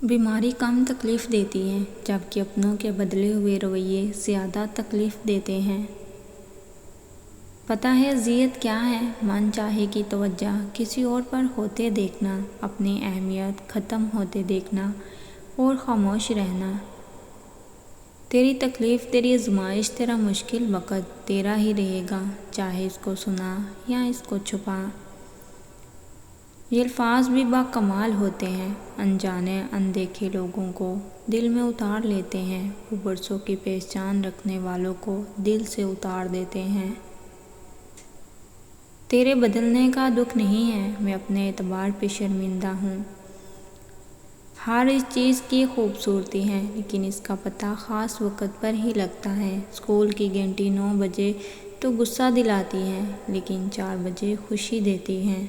بیماری کم تکلیف دیتی ہے جبکہ اپنوں کے بدلے ہوئے رویے زیادہ تکلیف دیتے ہیں۔ پتہ ہے اذیت کیا ہے؟ من چاہے کی توجہ کسی اور پر ہوتے دیکھنا، اپنی اہمیت ختم ہوتے دیکھنا اور خاموش رہنا۔ تیری تکلیف، تیری آزمائش، تیرا مشکل وقت تیرا ہی رہے گا، چاہے اس کو سنا یا اس کو چھپا۔ یہ الفاظ بھی باکمال ہوتے ہیں، انجانے اندیکھے لوگوں کو دل میں اتار لیتے ہیں، وہ برسوں کی پہچان رکھنے والوں کو دل سے اتار دیتے ہیں۔ تیرے بدلنے کا دکھ نہیں ہے، میں اپنے اعتبار پہ شرمندہ ہوں۔ ہر اس چیز کی خوبصورتی ہے لیکن اس کا پتہ خاص وقت پر ہی لگتا ہے۔ اسکول کی گھنٹی 9 بجے تو غصہ دلاتی ہے لیکن 4 بجے خوشی دیتی ہے۔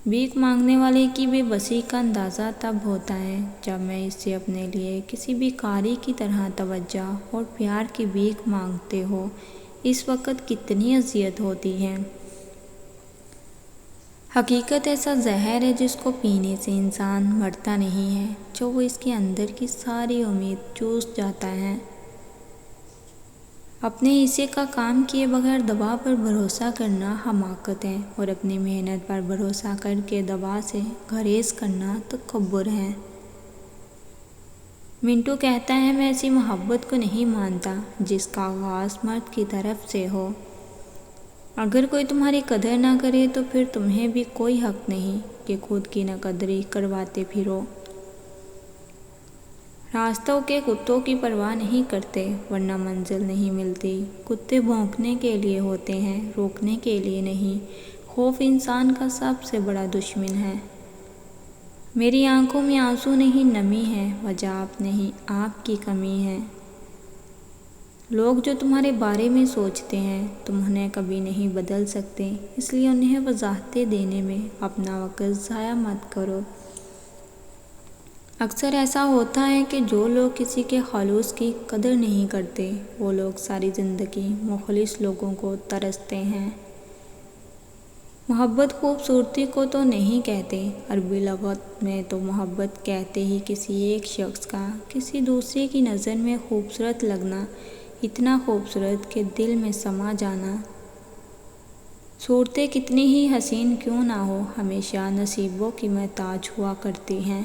بھیک مانگنے والے کی بے بسی کا اندازہ تب ہوتا ہے جب میں اس سے اپنے لیے کسی بھکاری کی طرح توجہ اور پیار کی بھیک مانگتے ہو، اس وقت کتنی اذیت ہوتی ہے۔ حقیقت ایسا زہر ہے جس کو پینے سے انسان مرتا نہیں ہے، جو وہ اس کے اندر کی ساری امید چوس جاتا ہے۔ اپنے حصے کا کام کیے بغیر دوا پر بھروسہ کرنا حماقت ہے اور اپنی محنت پر بھروسہ کر کے دوا سے گریز کرنا تکبر ہے۔ منٹو کہتا ہے میں ایسی محبت کو نہیں مانتا جس کا آغاز مرد کی طرف سے ہو۔ اگر کوئی تمہاری قدر نہ کرے تو پھر تمہیں بھی کوئی حق نہیں کہ خود کی نہ قدری کرواتے پھرو۔ راستوں کے کتوں کی پرواہ نہیں کرتے ورنہ منزل نہیں ملتی۔ کتے بھونکنے کے لیے ہوتے ہیں، روکنے کے لیے نہیں۔ خوف انسان کا سب سے بڑا دشمن ہے۔ میری آنکھوں میں آنسو نہیں نمی ہے، وجہ آپ نہیں آپ کی کمی ہے۔ لوگ جو تمہارے بارے میں سوچتے ہیں تم انہیں کبھی نہیں بدل سکتے، اس لیے انہیں وضاحتیں دینے میں اپنا وقت ضائع مت کرو۔ اکثر ایسا ہوتا ہے کہ جو لوگ کسی کے خلوص کی قدر نہیں کرتے وہ لوگ ساری زندگی مخلص لوگوں کو ترستے ہیں۔ محبت خوبصورتی کو تو نہیں کہتے، عربی لغت میں تو محبت کہتے ہی کسی ایک شخص کا کسی دوسرے کی نظر میں خوبصورت لگنا، اتنا خوبصورت کہ دل میں سما جانا۔ صورتیں کتنی ہی حسین کیوں نہ ہو، ہمیشہ نصیبوں کی محتاج ہوا کرتی ہیں۔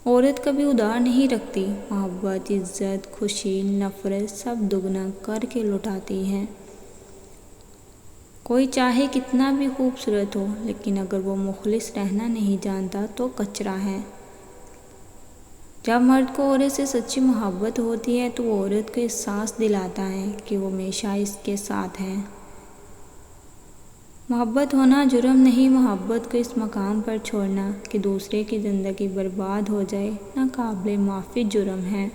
عورت کبھی ادھار نہیں رکھتی، محبت، عزت، خوشی، نفرت سب دگنا کر کے لوٹاتی ہے۔ کوئی چاہے کتنا بھی خوبصورت ہو لیکن اگر وہ مخلص رہنا نہیں جانتا تو کچرا ہے۔ جب مرد کو عورت سے سچی محبت ہوتی ہے تو وہ عورت کو احساس دلاتا ہے کہ وہ ہمیشہ اس کے ساتھ ہے۔ محبت ہونا جرم نہیں، محبت کو اس مقام پر چھوڑنا کہ دوسرے کی زندگی برباد ہو جائے ناقابل معافی جرم ہے۔